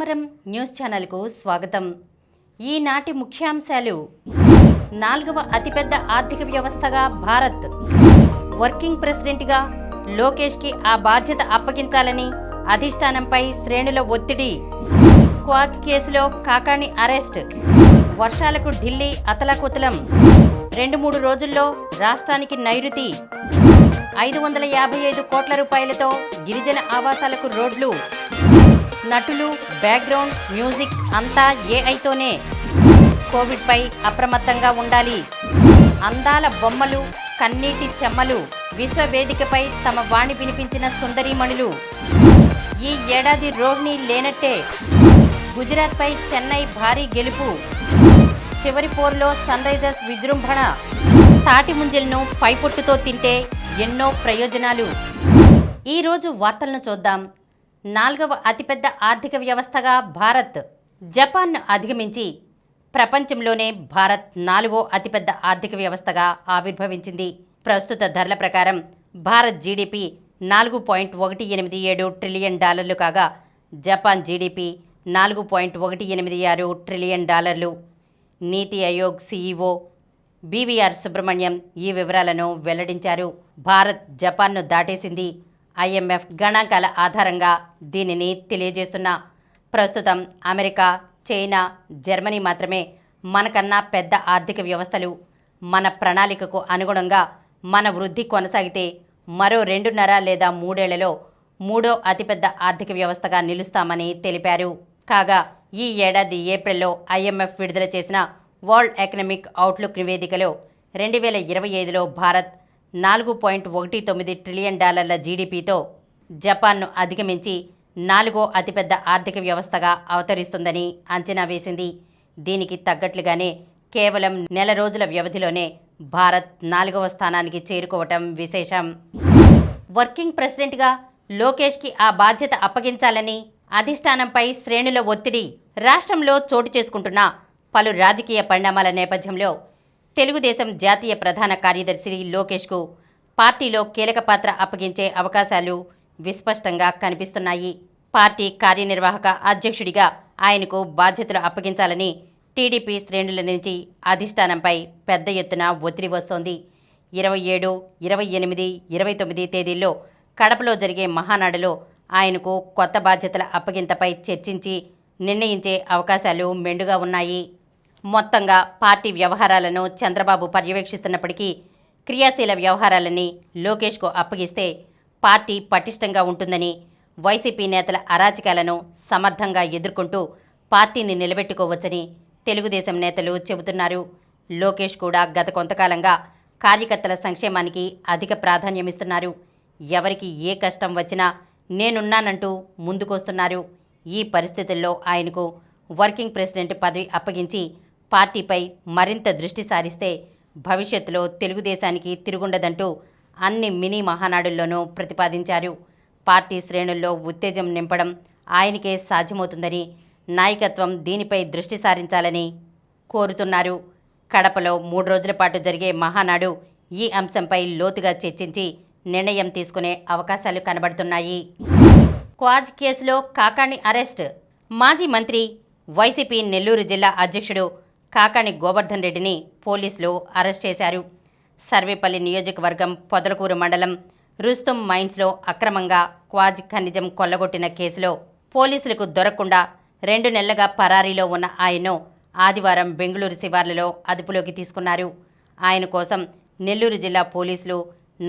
చామరం news ఛానల్కు స్వాగతం. ఈనాటి ముఖ్యాంశాలు: 4వ అతిపెద్ద ఆర్థిక వ్యవస్థగా భారత్, వర్కింగ్ ప్రెసిడెంట్గా లోకేష్కి ఆ బాధ్యత అప్పగించాలని అధిష్టానంపై శ్రేణుల ఒత్తిడి, క్వాడ్ కేసులో కాకాణి అరెస్ట్, వర్షాలకు ఢిల్లీ అతలాకుతలం, 2-3 రోజుల్లో రాష్ట్రానికి నైరుతి, 555 కోట్ల రూపాయలతో గిరిజన ఆవాసాలకు రోడ్లు, నటులు, బ్యాక్గ్రౌండ్ మ్యూజిక్ అంతా ఏఐతోనే, కోవిడ్పై అప్రమత్తంగా ఉండాలి, అందాల బొమ్మలు, కన్నీటి చెమ్మలు, విశ్వవేదికపై తమ వాణి వినిపించిన సుందరీమణులు, ఈ ఏడాది రోహిణి లేనట్టే, గుజరాత్పై చెన్నై భారీ గెలుపు, చివరి పోరులో సన్ రైజర్స్ విజృంభణ, తాటి ముంజలను పైపొట్టుతో తింటే ఎన్నో ప్రయోజనాలు. ఈరోజు వార్తలను చూద్దాం. 4వ అతిపెద్ద ఆర్థిక వ్యవస్థగా భారత్, జపాన్ను అధిగమించి ప్రపంచంలోనే భారత్ 4వ అతిపెద్ద ఆర్థిక వ్యవస్థగా ఆవిర్భవించింది. ప్రస్తుత ధరల ప్రకారం భారత్ జీడిపి $4.187 ట్రిలియన్ కాగా జపాన్ జీడిపి $4.186 ట్రిలియన్. నీతి ఆయోగ్ సీఈఓ బీవీఆర్ సుబ్రహ్మణ్యం ఈ వివరాలను వెల్లడించారు. భారత్ జపాన్ను దాటేసింది. ఐఎంఎఫ్ గణాంకాల ఆధారంగా దీనిని తెలియజేస్తున్నా. ప్రస్తుతం అమెరికా, చైనా, జర్మనీ మాత్రమే మనకన్నా పెద్ద ఆర్థిక వ్యవస్థలు. మన ప్రణాళికకు అనుగుణంగా మన వృద్ధి కొనసాగితే మరో 2.5 లేదా 3 ఏళ్లలో 3వ అతిపెద్ద ఆర్థిక వ్యవస్థగా నిలుస్తామని తెలిపారు. కాగా ఈ ఏడాది ఏప్రిల్లో ఐఎంఎఫ్ విడుదల చేసిన వరల్డ్ ఎకనామిక్ అవుట్లుక్ నివేదికలో 2025లో భారత్ $4.19 ట్రిలియన్ జీడిపితో జపాన్ను అధిగమించి 4వ అతిపెద్ద ఆర్థిక వ్యవస్థగా అవతరిస్తుందని అంచనా వేసింది. దీనికి తగ్గట్లుగానే కేవలం నెల రోజుల వ్యవధిలోనే భారత్ 4వ స్థానానికి చేరుకోవటం విశేషం. వర్కింగ్ ప్రెసిడెంట్గా లోకేష్కి ఆ బాధ్యత అప్పగించాలని అధిష్టానంపై శ్రేణుల ఒత్తిడి. రాష్ట్రంలో చోటు చేసుకుంటున్న పలు రాజకీయ పరిణామాల నేపథ్యంలో తెలుగుదేశం జాతీయ ప్రధాన కార్యదర్శి లోకేష్కు పార్టీలో కీలక పాత్ర అప్పగించే అవకాశాలు విస్పష్టంగా కనిపిస్తున్నాయి. పార్టీ కార్యనిర్వాహక అధ్యక్షుడిగా ఆయనకు బాధ్యతలు అప్పగించాలని టీడీపీ శ్రేణుల నుంచి అధిష్టానంపై పెద్ద ఎత్తున ఒత్తిడి వస్తోంది. 27, 28, 29 తేదీల్లో కడపలో జరిగే మహానాడులో ఆయనకు కొత్త బాధ్యతల అప్పగింతపై చర్చించి నిర్ణయించే అవకాశాలు మెండుగా ఉన్నాయి. మొత్తంగా పార్టీ వ్యవహారాలను చంద్రబాబు పర్యవేక్షిస్తున్నప్పటికీ క్రియాశీల వ్యవహారాలని లోకేష్కు అప్పగిస్తే పార్టీ పటిష్టంగా ఉంటుందని, వైసీపీ నేతల అరాచకాలను సమర్థంగా ఎదుర్కొంటూ పార్టీని నిలబెట్టుకోవచ్చని తెలుగుదేశం నేతలు చెబుతున్నారు. లోకేష్ కూడా గత కొంతకాలంగా కార్యకర్తల సంక్షేమానికి అధిక ప్రాధాన్యమిస్తున్నారు. ఎవరికి ఏ కష్టం వచ్చినా నేనున్నానంటూ ముందుకొస్తున్నారు. ఈ పరిస్థితుల్లో ఆయనకు వర్కింగ్ ప్రెసిడెంట్ పదవి అప్పగించి పార్టీపై మరింత దృష్టి సారిస్తే భవిష్యత్తులో తెలుగుదేశానికి తిరుగుండదంటూ అన్ని మినీ మహానాడుల్లోనూ ప్రతిపాదించారు. పార్టీ శ్రేణుల్లో ఉత్తేజం నింపడం ఆయనకే సాధ్యమవుతుందని, నాయకత్వం దీనిపై దృష్టి సారించాలని కోరుతున్నారు. కడపలో 3 రోజుల పాటు జరిగే మహానాడు ఈ అంశంపై లోతుగా చర్చించి నిర్ణయం తీసుకునే అవకాశాలు కనబడుతున్నాయి. క్వాడ్ కేసులో కాకాణి అరెస్ట్. మాజీ మంత్రి, వైసీపీ నెల్లూరు జిల్లా అధ్యక్షుడు కాకాణి గోవర్ధన్ రెడ్డిని పోలీసులు అరెస్ట్ చేశారు. సర్వేపల్లి నియోజకవర్గం పొదలకూరు మండలం రుస్తుం మైన్స్లో అక్రమంగా క్వాజ్ ఖనిజం కొల్లగొట్టిన కేసులో పోలీసులకు దొరకకుండా 2 నెలలుగా పరారీలో ఉన్న ఆయన్ను ఆదివారం బెంగళూరు శివార్లలో అదుపులోకి తీసుకున్నారు. ఆయన కోసం నెల్లూరు జిల్లా పోలీసులు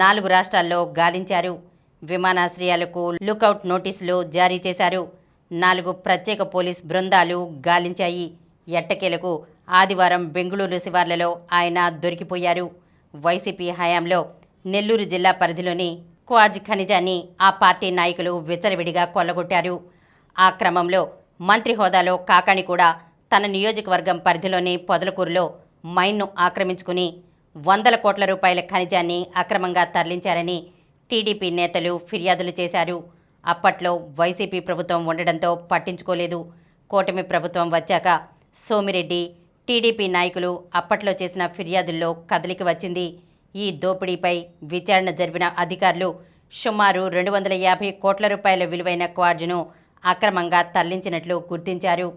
4 రాష్ట్రాల్లో గాలించారు. విమానాశ్రయాలకు లుకౌట్ నోటీసులు జారీ చేశారు. 4 ప్రత్యేక పోలీస్ బృందాలు గాలించాయి. ఎట్టకేలకు ఆదివారం బెంగళూరు శివార్లలో ఆయన దొరికిపోయారు. వైసీపీ హయాంలో నెల్లూరు జిల్లా పరిధిలోని క్వాజ్ ఖనిజాన్ని ఆ పార్టీ నాయకులు విచ్చలవిడిగా కొల్లగొట్టారు. ఆ క్రమంలో మంత్రి హోదాలో కాకాణి కూడా తన నియోజకవర్గం పరిధిలోని పొదలకూరులో మైన్ను ఆక్రమించుకుని 100 కోట్ల రూపాయల ఖనిజాన్ని అక్రమంగా తరలించారని టీడీపీ నేతలు ఫిర్యాదులు చేశారు. అప్పట్లో వైసీపీ ప్రభుత్వం ఉండడంతో పట్టించుకోలేదు. కూటమి ప్రభుత్వం వచ్చాక సోమిరెడ్డి, టీడీపీ నాయకులు అప్పట్లో చేసిన ఫిర్యాదుల్లో కదలిక వచ్చింది. ఈ దోపిడీపై విచారణ జరిపిన అధికారులు సుమారు 250 కోట్ల రూపాయల విలువైన క్వాడ్ను అక్రమంగా తరలించినట్లు గుర్తించారు.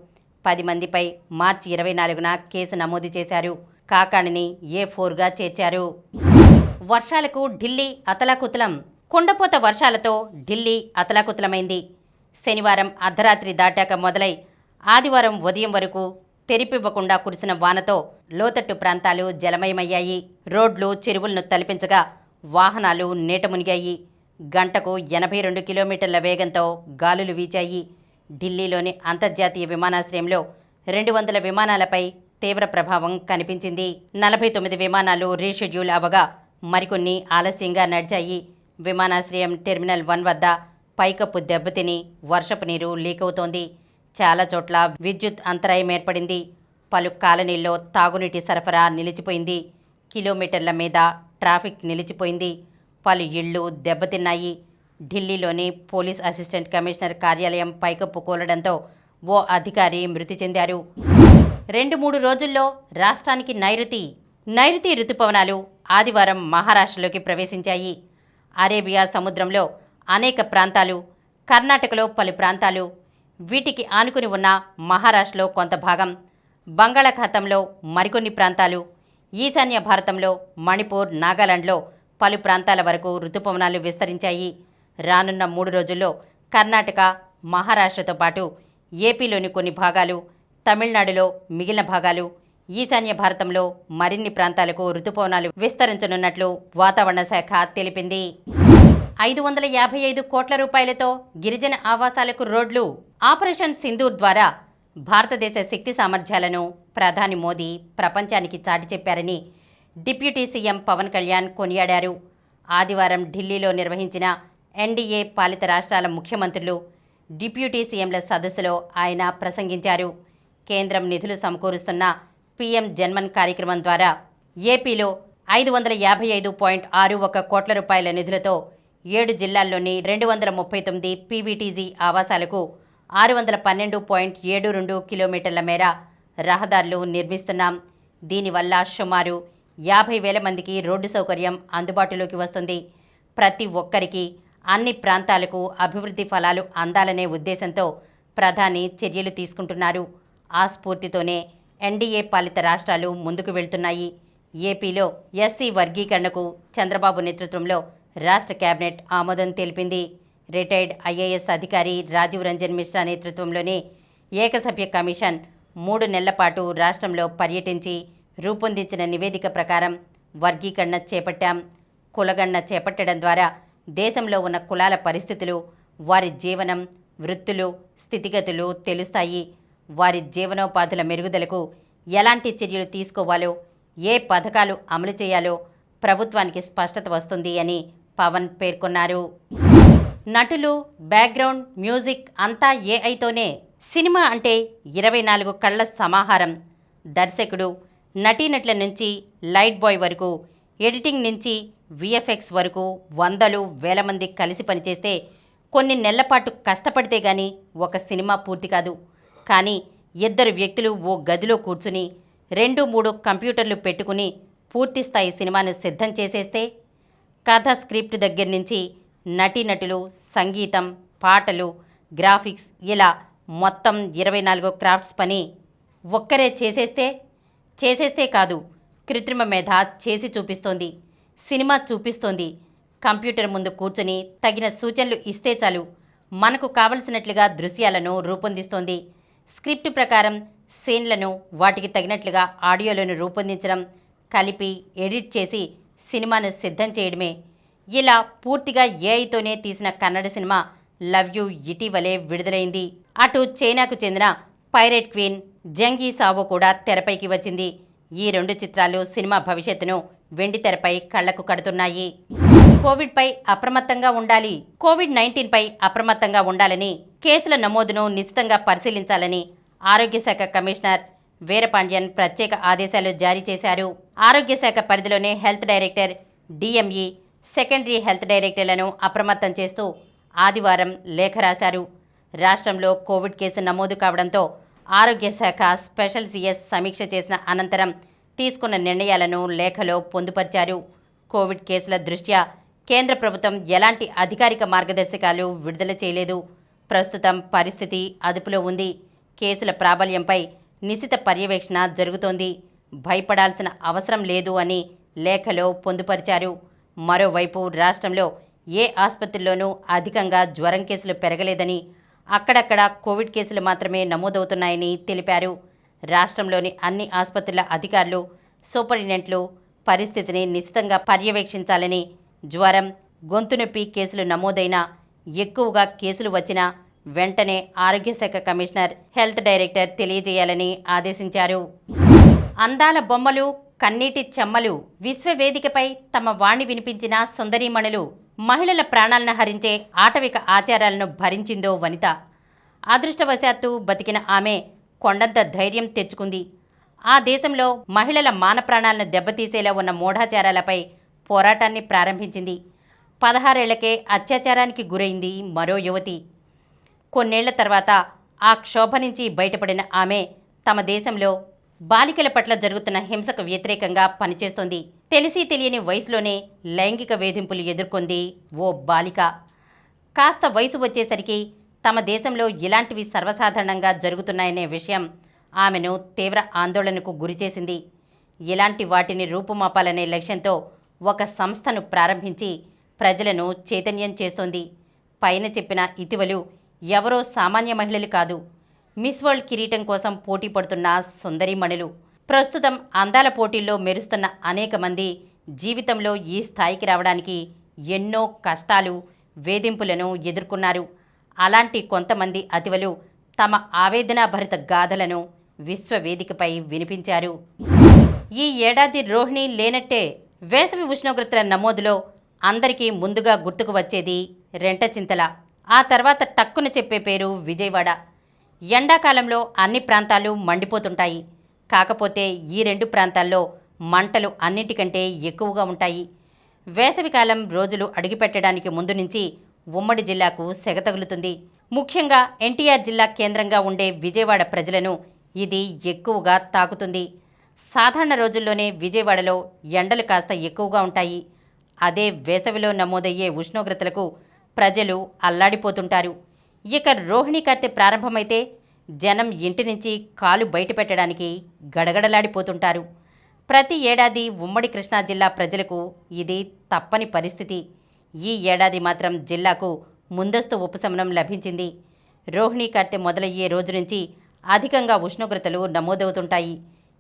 10 మందిపై మార్చి 24న కేసు నమోదు చేశారు. కాకాణిని A4గా చేర్చారు. వర్షాలకు ఢిల్లీ అతలాకుతలం. కుండపోత వర్షాలతో ఢిల్లీ అతలాకుతలమైంది. శనివారం అర్ధరాత్రి దాటాక మొదలై ఆదివారం ఉదయం వరకు తెరిపివ్వకుండా కురిసిన వానతో లోతట్టు ప్రాంతాలు జలమయమయ్యాయి. రోడ్లు, చెరువులను తలపించగా వాహనాలు నీట మునిగాయి. గంటకు 82 కిలోమీటర్ల వేగంతో గాలులు వీచాయి. ఢిల్లీలోని అంతర్జాతీయ విమానాశ్రయంలో 200 విమానాలపై తీవ్ర ప్రభావం కనిపించింది. 49 విమానాలు రీషెడ్యూల్ అవ్వగా మరికొన్ని ఆలస్యంగా నడిచాయి. విమానాశ్రయం టెర్మినల్ 1 వద్ద పైకప్పు దెబ్బతిని వర్షపు నీరు లీకవుతోంది. చాలా చోట్ల విద్యుత్ అంతరాయం ఏర్పడింది. పలు కాలనీల్లో తాగునీటి సరఫరా నిలిచిపోయింది. కిలోమీటర్ల మీద ట్రాఫిక్ నిలిచిపోయింది. పలు ఇళ్లు దెబ్బతిన్నాయి. ఢిల్లీలోని పోలీస్ అసిస్టెంట్ కమిషనర్ కార్యాలయం పైకప్పు కూలడంతో ఓ అధికారి మృతి చెందారు. 2-3 రోజుల్లో రాష్ట్రానికి నైరుతి రుతుపవనాలు ఆదివారం మహారాష్ట్రలోకి ప్రవేశించాయి. అరేబియా సముద్రంలో అనేక ప్రాంతాలు, కర్ణాటకలో పలు ప్రాంతాలు, వీటికి ఆనుకుని ఉన్న మహారాష్ట్రలో కొంత భాగం, బంగాళాఖాతంలో మరికొన్ని ప్రాంతాలు, ఈశాన్య భారతంలో మణిపూర్, నాగాలాండ్లో పలు ప్రాంతాల వరకు రుతుపవనాలు విస్తరించాయి. రానున్న 3 రోజుల్లో కర్ణాటక, మహారాష్ట్రతో పాటు ఏపీలోని కొన్ని భాగాలు, తమిళనాడులో మిగిలిన భాగాలు, ఈశాన్య భారతంలో మరిన్ని ప్రాంతాలకు రుతుపవనాలు విస్తరించనున్నట్లు వాతావరణ శాఖ తెలిపింది. 555 కోట్ల రూపాయలతో గిరిజన ఆవాసాలకు రోడ్లు. ఆపరేషన్ సింధూర్ ద్వారా భారతదేశ శక్తి సామర్థ్యాలను ప్రధాని మోదీ ప్రపంచానికి చాటి చెప్పారని డిప్యూటీ సీఎం పవన్ కళ్యాణ్ కొనియాడారు. ఆదివారం ఢిల్లీలో నిర్వహించిన ఎన్డీఏ పాలిత రాష్ట్రాల ముఖ్యమంత్రులు, డిప్యూటీ సీఎంల సదస్సులో ఆయన ప్రసంగించారు. కేంద్రం నిధులు సమకూరుస్తున్న పీఎం జన్మన్ కార్యక్రమం ద్వారా ఏపీలో 555.61 కోట్ల రూపాయల నిధులతో 7 జిల్లాల్లోని 239 పీవీటీజీ ఆవాసాలకు 612.72 కిలోమీటర్ల మేర రహదారులు నిర్మిస్తున్నాం. దీనివల్ల సుమారు 50,000 మందికి రోడ్డు సౌకర్యం అందుబాటులోకి వస్తుంది. ప్రతి ఒక్కరికి అన్ని ప్రాంతాలకు అభివృద్ధి ఫలాలు అందాలనే ఉద్దేశంతో ప్రధాని చర్యలు తీసుకుంటున్నారు. ఆ స్ఫూర్తితోనే ఎన్డీఏ పాలిత రాష్ట్రాలు ముందుకు వెళ్తున్నాయి. ఏపీలో ఎస్సీ వర్గీకరణకు చంద్రబాబు నేతృత్వంలో రాష్ట్ర కేబినెట్ ఆమోదం తెలిపింది. రిటైర్డ్ ఐఏఎస్ అధికారి రాజీవ్ రంజన్ మిశ్రా నేతృత్వంలోని ఏకసభ్య కమిషన్ 3 నెలల పాటు రాష్ట్రంలో పర్యటించి రూపొందించిన నివేదిక ప్రకారం వర్గీకరణ చేపట్టాం. కులగణన చేపట్టడం ద్వారా దేశంలో ఉన్న కులాల పరిస్థితులు, వారి జీవనం, వృత్తులు, స్థితిగతులు తెలుస్తాయి. వారి జీవనోపాధుల మెరుగుదలకు ఎలాంటి చర్యలు తీసుకోవాలో, ఏ పథకాలు అమలు చేయాలో ప్రభుత్వానికి స్పష్టత వస్తుంది అని పవన్ పేర్కొన్నారు. నటులు, బ్యాక్గ్రౌండ్ మ్యూజిక్ అంతా ఏఐతోనే. సినిమా అంటే 24 కళ్ల సమాహారం. దర్శకుడు, నటీనటుల నుంచి లైట్ బాయ్ వరకు, ఎడిటింగ్ నుంచి విఎఫ్ఎక్స్ వరకు వందలు వేల మంది కలిసి పనిచేస్తే కొన్ని నెలలపాటు కష్టపడితే గానీ ఒక సినిమా పూర్తి కాదు. కానీ 2 వ్యక్తులు ఓ గదిలో కూర్చుని 2-3 కంప్యూటర్లు పెట్టుకుని పూర్తిస్థాయి సినిమాను సిద్ధం చేసేస్తే కథ, స్క్రిప్ట్ దగ్గర నుంచి నటీనటులు, సంగీతం, పాటలు, గ్రాఫిక్స్ ఇలా మొత్తం 24 క్రాఫ్ట్స్ పని ఒక్కరే చేసేస్తే కాదు, కృత్రిమ మేధ చేసి చూపిస్తోంది. సినిమా చూపిస్తోంది. కంప్యూటర్ ముందు కూర్చొని తగిన సూచనలు ఇస్తే చాలు, మనకు కావలసినట్లుగా దృశ్యాలను రూపొందిస్తోంది. స్క్రిప్ట్ ప్రకారం సీన్లను వాటికి తగినట్లుగా ఆడియోలను రూపొందించడం, కలిపి ఎడిట్ చేసి సినిమాను సిద్ధం చేయడమే. ఇలా పూర్తిగా ఏఐతోనే తీసిన కన్నడ సినిమా లవ్ యూ ఇటీవలే విడుదలైంది. అటు చైనాకు చెందిన పైరేట్ క్వీన్ జంగీ సావో కూడా తెరపైకి వచ్చింది. ఈ 2 చిత్రాలు సినిమా భవిష్యత్తును వెండితెరపై కళ్లకు కడుతున్నాయి. కోవిడ్-19 పై అప్రమత్తంగా ఉండాలని, కేసుల నమోదును నిశితంగా పరిశీలించాలని ఆరోగ్య శాఖ కమిషనర్ వీరపాండ్యన్ ప్రత్యేక ఆదేశాలు జారీ చేశారు. ఆరోగ్య శాఖ పరిధిలోనే health director, DME, secondary health డైరెక్టర్లను అప్రమత్తం చేస్తూ ఆదివారం లేఖ రాశారు. రాష్ట్రంలో కోవిడ్ కేసు నమోదు కావడంతో ఆరోగ్య శాఖ స్పెషల్ సీఎస్ సమీక్ష చేసిన అనంతరం తీసుకున్న నిర్ణయాలను లేఖలో పొందుపర్చారు. కోవిడ్ కేసుల దృష్ట్యా కేంద్ర ప్రభుత్వం ఎలాంటి అధికారిక మార్గదర్శకాలు విడుదల చేయలేదు. ప్రస్తుతం పరిస్థితి అదుపులో ఉంది. కేసుల ప్రాబల్యంపై నిశిత పర్యవేక్షణ జరుగుతోంది. భయపడాల్సిన అవసరం లేదు అని లేఖలో పొందుపరిచారు. మరోవైపు రాష్ట్రంలో ఏ ఆసుపత్రిలోనూ అధికంగా జ్వరం కేసులు పెరగలేదని, అక్కడక్కడ కోవిడ్ కేసులు మాత్రమే నమోదవుతున్నాయని తెలిపారు. రాష్ట్రంలోని అన్ని ఆసుపత్రుల అధికారులు, సూపరింటెండెంట్లు పరిస్థితిని నిశితంగా పర్యవేక్షించాలని, జ్వరం, గొంతు నొప్పి కేసులు నమోదైనా, ఎక్కువగా కేసులు వచ్చినా వెంటనే ఆరోగ్య శాఖ కమిషనర్, హెల్త్ డైరెక్టర్ తెలియజేయాలని ఆదేశించారు. అందాల బొమ్మలు, కన్నీటి చెమ్మలు విశ్వవేదికపై తమ వాణి వినిపించిన సుందరీమణులు. మహిళల ప్రాణాలను హరించే ఆటవిక ఆచారాలను భరించిందో వనిత. అదృష్టవశాత్తు బతికిన ఆమె కొండంత ధైర్యం తెచ్చుకుంది. ఆ దేశంలో మహిళల మాన ప్రాణాలను దెబ్బతీసేలా ఉన్న మూఢాచారాలపై పోరాటాన్ని ప్రారంభించింది. 16 ఏళ్లకే అత్యాచారానికి గురైంది మరో యువతి. కొన్నేళ్ల తర్వాత ఆ క్షోభ నుంచి బయటపడిన ఆమె తమ దేశంలో బాలికల పట్ల జరుగుతున్న హింసకు వ్యతిరేకంగా పనిచేస్తోంది. తెలిసి తెలియని వయసులోనే లైంగిక వేధింపులు ఎదుర్కొంది ఓ బాలిక. కాస్త వయసు వచ్చేసరికి తమ దేశంలో ఇలాంటివి సర్వసాధారణంగా జరుగుతున్నాయనే విషయం ఆమెను తీవ్ర ఆందోళనకు గురిచేసింది. ఇలాంటి వాటిని రూపుమాపాలనే లక్ష్యంతో ఒక సంస్థను ప్రారంభించి ప్రజలను చైతన్యం చేస్తోంది. పైన చెప్పిన ఇటీవలు ఎవరో సామాన్య మహిళలు కాదు, మిస్ వరల్డ్ కిరీటం కోసం పోటీ పడుతున్న సుందరీమణులు. ప్రస్తుతం అందాల పోటీల్లో మెరుస్తున్న అనేక మంది జీవితంలో ఈ స్థాయికి రావడానికి ఎన్నో కష్టాలు, వేధింపులను ఎదుర్కొన్నారు. అలాంటి కొంతమంది అతివలు తమ ఆవేదనాభరిత గాథలను విశ్వవేదికపై వినిపించారు. ఈ ఏడాది రోహిణి లేనట్టే. వేసవి ఉష్ణోగ్రతల నమోదులో అందరికీ ముందుగా గుర్తుకు వచ్చేది రెంటచింతల. ఆ తర్వాత టక్కున చెప్పే పేరు విజయవాడ. ఎండాకాలంలో అన్ని ప్రాంతాలు మండిపోతుంటాయి. కాకపోతే ఈ 2 ప్రాంతాల్లో మంటలు అన్నిటికంటే ఎక్కువగా ఉంటాయి. వేసవికాలం రోజులు అడుగుపెట్టడానికి ముందు నుంచి ఉమ్మడి జిల్లాకు సెగ తగులుతుంది. ముఖ్యంగా ఎన్టీఆర్ జిల్లా కేంద్రంగా ఉండే విజయవాడ ప్రజలను ఇది ఎక్కువగా తాకుతుంది. సాధారణ రోజుల్లోనే విజయవాడలో ఎండలు కాస్త ఎక్కువగా ఉంటాయి. అదే వేసవిలో నమోదయ్యే ఉష్ణోగ్రతలకు ప్రజలు అల్లాడిపోతుంటారు. ఇక రోహిణి కార్తె ప్రారంభమైతే జనం ఇంటి నుంచి కాలు బయట పెట్టడానికి గడగడలాడిపోతుంటారు. ప్రతి ఏడాది ఉమ్మడి కృష్ణా జిల్లా ప్రజలకు ఇది తప్పని పరిస్థితి. ఈ ఏడాది మాత్రం జిల్లాకు ముందస్తు ఉపశమనం లభించింది. రోహిణి కార్తె మొదలయ్యే రోజు నుంచి అధికంగా ఉష్ణోగ్రతలు నమోదవుతుంటాయి.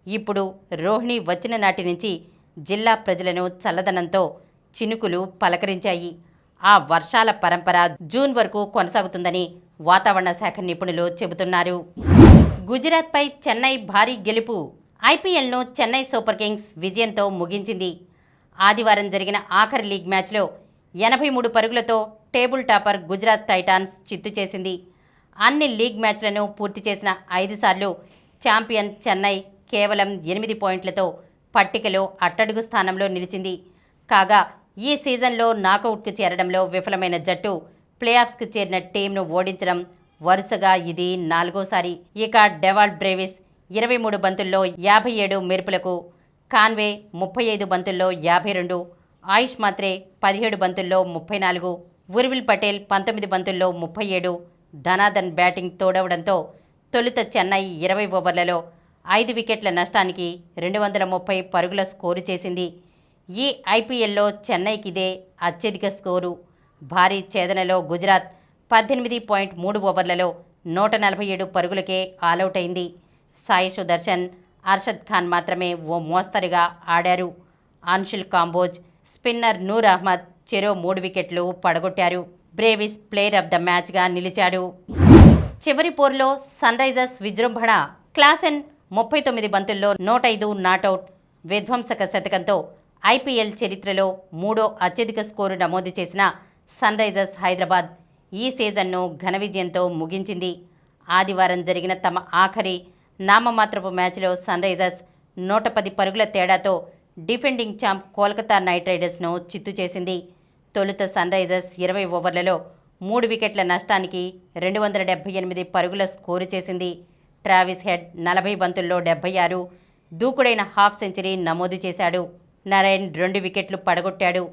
ఇప్పుడు రోహిణి వచ్చిన నాటి నుంచి జిల్లా ప్రజలను చల్లదనంతో చినుకులు పలకరించాయి. ఆ వర్షాల పరంపర జూన్ వరకు కొనసాగుతుందని వాతావరణ శాఖ నిపుణులు చెబుతున్నారు. గుజరాత్పై చెన్నై భారీ గెలుపు. ఐపీఎల్ను చెన్నై సూపర్ కింగ్స్ విజయంతో ముగించింది. ఆదివారం జరిగిన ఆఖరి లీగ్ మ్యాచ్లో 83 పరుగులతో టేబుల్ టాపర్ గుజరాత్ టైటాన్స్ చిత్తు చేసింది. అన్ని లీగ్ మ్యాచ్లను పూర్తి చేసిన 5 సార్లు ఛాంపియన్ చెన్నై కేవలం 8 పాయింట్లతో పట్టికలో అట్టడుగు స్థానంలో నిలిచింది. కాగా ఈ సీజన్లో నాకౌట్కు చేరడంలో విఫలమైన జట్టు ప్లేఆఫ్స్కు చేరిన టీంను ఓడించడం వరుసగా ఇది 4వసారి. ఇక డెవాల్డ్ బ్రేవిస్ 23 బంతుల్లో 57 మెరుపులకు, కాన్వే 35 బంతుల్లో 52, ఆయుష్ మాత్రే 17 బంతుల్లో 34, ఉర్విల్ పటేల్ 19 బంతుల్లో 37, ధనాధన్ బ్యాటింగ్ తోడవడంతో తొలుత చెన్నై 20 ఓవర్లలో 5 వికెట్ల నష్టానికి 230 పరుగుల స్కోరు చేసింది. ఈ ఐపీఎల్లో చెన్నైకిదే అత్యధిక స్కోరు. భారీ ఛేదనలో గుజరాత్ 18.3 ఓవర్లలో 147 పరుగులకే ఆలౌట్ అయింది. సాయి సుదర్శన్, అర్షద్ ఖాన్ మాత్రమే ఓ మోస్తరుగా ఆడారు. అన్షుల్ కాంబోజ్, స్పిన్నర్ నూర్ అహ్మద్ చెరో 3 వికెట్లు పడగొట్టారు. బ్రేవిస్ ప్లేయర్ ఆఫ్ ద మ్యాచ్గా నిలిచాడు. చివరి పోరులో సన్ రైజర్స్ విజృంభణ. క్లాసెన్ 39 బంతుల్లో 105 నాటౌట్ విధ్వంసక శతకంతో ఐపీఎల్ చరిత్రలో 3వ అత్యధిక స్కోరు నమోదు చేసిన సన్ రైజర్స్ హైదరాబాద్ ఈ సీజన్ను ఘన విజయంతో ముగించింది. ఆదివారం జరిగిన తమ ఆఖరి నామమాత్రపు మ్యాచ్లో సన్ రైజర్స్ 110 పరుగుల తేడాతో డిఫెండింగ్ ఛాంప్ కోల్కతా నైట్ రైడర్స్ను చిత్తు చేసింది. తొలుత సన్ రైజర్స్ 20 ఓవర్లలో 3 వికెట్ల నష్టానికి 278 పరుగుల స్కోరు చేసింది. ట్రావిస్ హెడ్ 40 బంతుల్లో 76, దూకుడైన హాఫ్ సెంచరీ నమోదు చేశాడు. నరైన్ 2 వికెట్లు పడగొట్టాడు.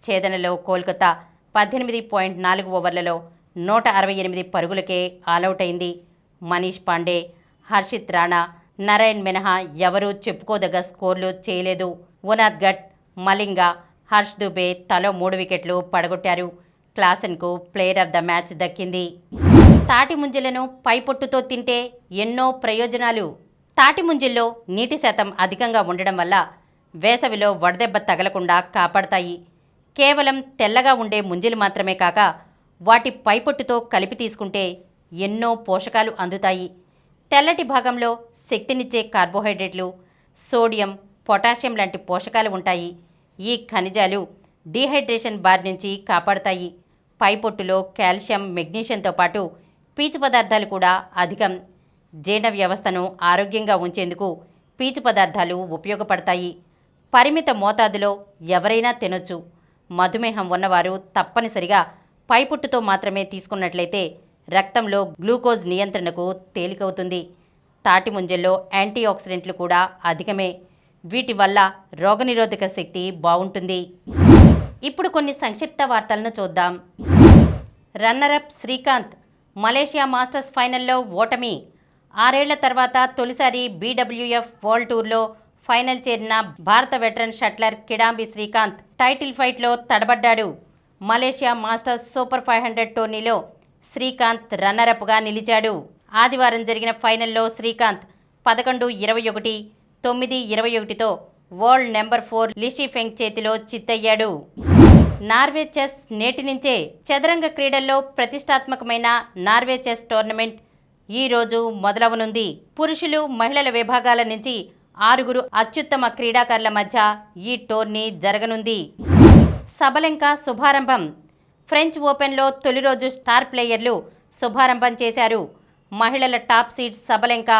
ఛేదనలో కోల్కతా 18.4 ఓవర్లలో 168 పరుగులకే ఆలౌట్ అయింది. మనీష్ పాండే, హర్షిత్ రాణా, నరైన్ మినహా ఎవరూ చెప్పుకోదగ్గ స్కోర్లు చేయలేదు. ఉనాద్గట్, మలింగ, హర్ష్ దుబే తలో 3 వికెట్లు పడగొట్టారు. క్లాసెన్కు ప్లేయర్ ఆఫ్ ద మ్యాచ్ దక్కింది. తాటి ముంజలను పైపొట్టుతో తింటే ఎన్నో ప్రయోజనాలు. తాటి ముంజిల్లో నీటి శాతం అధికంగా ఉండడం వల్ల వేసవిలో వడదెబ్బ తగలకుండా కాపాడతాయి. కేవలం తెల్లగా ఉండే ముంజిలు మాత్రమే కాక వాటి పైపొట్టుతో కలిపి తీసుకుంటే ఎన్నో పోషకాలు అందుతాయి. తెల్లటి భాగంలో శక్తినిచ్చే కార్బోహైడ్రేట్లు, సోడియం, పొటాషియం లాంటి పోషకాలు ఉంటాయి. ఈ ఖనిజాలు డీహైడ్రేషన్ బారి నుంచి కాపాడతాయి. పైపొట్టులో కాల్షియం, మెగ్నీషియంతో పాటు పీచు పదార్థాలు కూడా అధికం. జీర్ణ వ్యవస్థను ఆరోగ్యంగా ఉంచేందుకు పీచు పదార్థాలు ఉపయోగపడతాయి. పరిమిత మోతాదులో ఎవరైనా తినొచ్చు. మధుమేహం ఉన్నవారు తప్పనిసరిగా పైపొట్టుతో మాత్రమే తీసుకున్నట్లయితే రక్తంలో గ్లూకోజ్ నియంత్రణకు తేలికవుతుంది. తాటి ముంజల్లో యాంటీ ఆక్సిడెంట్లు కూడా అధికమే. వీటి వల్ల రోగనిరోధక శక్తి బాగుంటుంది. ఇప్పుడు కొన్ని సంక్షిప్త వార్తలను చూద్దాం. రన్నరప్ శ్రీకాంత్ మలేషియా మాస్టర్స్ ఫైనల్లో ఓటమి. 6 ఏళ్ల తర్వాత తొలిసారి బీడబ్ల్యూఎఫ్ వరల్డ్ టూర్లో ఫైనల్ చేరిన భారత veteran shuttler Kidambi Srikanth title ఫైట్లో తడబడ్డాడు. మలేషియా మాస్టర్స్ సూపర్ 500 టోర్నీలో శ్రీకాంత్ రన్నరప్గా నిలిచాడు. ఆదివారం జరిగిన ఫైనల్లో శ్రీకాంత్ 11-21, 9-21తో వరల్డ్ నెంబర్ 4 లిషి ఫెంగ్ చేతిలో చిత్తయ్యాడు. నార్వే చెస్ నేటి నుంచే. చదరంగ క్రీడల్లో ప్రతిష్టాత్మకమైన నార్వే చెస్ టోర్నమెంట్ ఈ రోజు మొదలవనుంది. పురుషులు, మహిళల విభాగాల నుంచి 6 అత్యుత్తమ క్రీడాకారుల మధ్య ఈ టోర్నీ జరగనుంది. సబలెంక శుభారంభం. ఫ్రెంచ్ ఓపెన్లో తొలి రోజు స్టార్ ప్లేయర్లు శుభారంభం చేశారు. మహిళల టాప్ సీడ్ సబలెంక,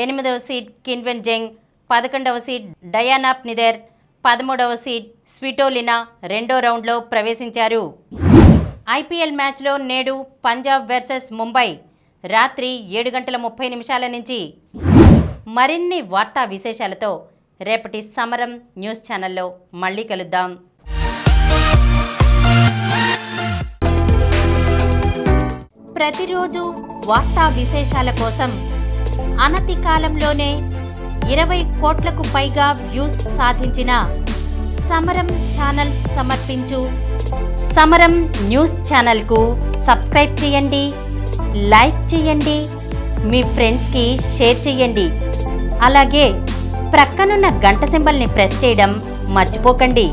8వ సీడ్ కిన్వెన్ జెంగ్, 11వ సీడ్ డయానా ప్నిదెర్, 13వ సీడ్ స్విటోలినా రెండో రౌండ్లో ప్రవేశించారు. ఐపీఎల్ మ్యాచ్లో నేడు పంజాబ్ వర్సెస్ ముంబై రాత్రి 7:30 నుంచి. మరిన్ని వార్తా విశేషాలతో రేపటి సమరం న్యూస్ ఛానల్లో మళ్ళీ కలుద్దాం. ప్రతిరోజు వార్తా విశేషాల కోసం అనతి కాలంలోనే 20 కోట్లకు పైగా వ్యూస్ సాధించిన సమరం ఛానల్ సమర్పించు సమరం న్యూస్ ఛానల్కు సబ్స్క్రైబ్ చేయండి, లైక్ చేయండి, మీ ఫ్రెండ్స్కి షేర్ చేయండి. అలాగే ప్రక్కనున్న గంట సింబల్ని ప్రెస్ చేయడం మర్చిపోకండి.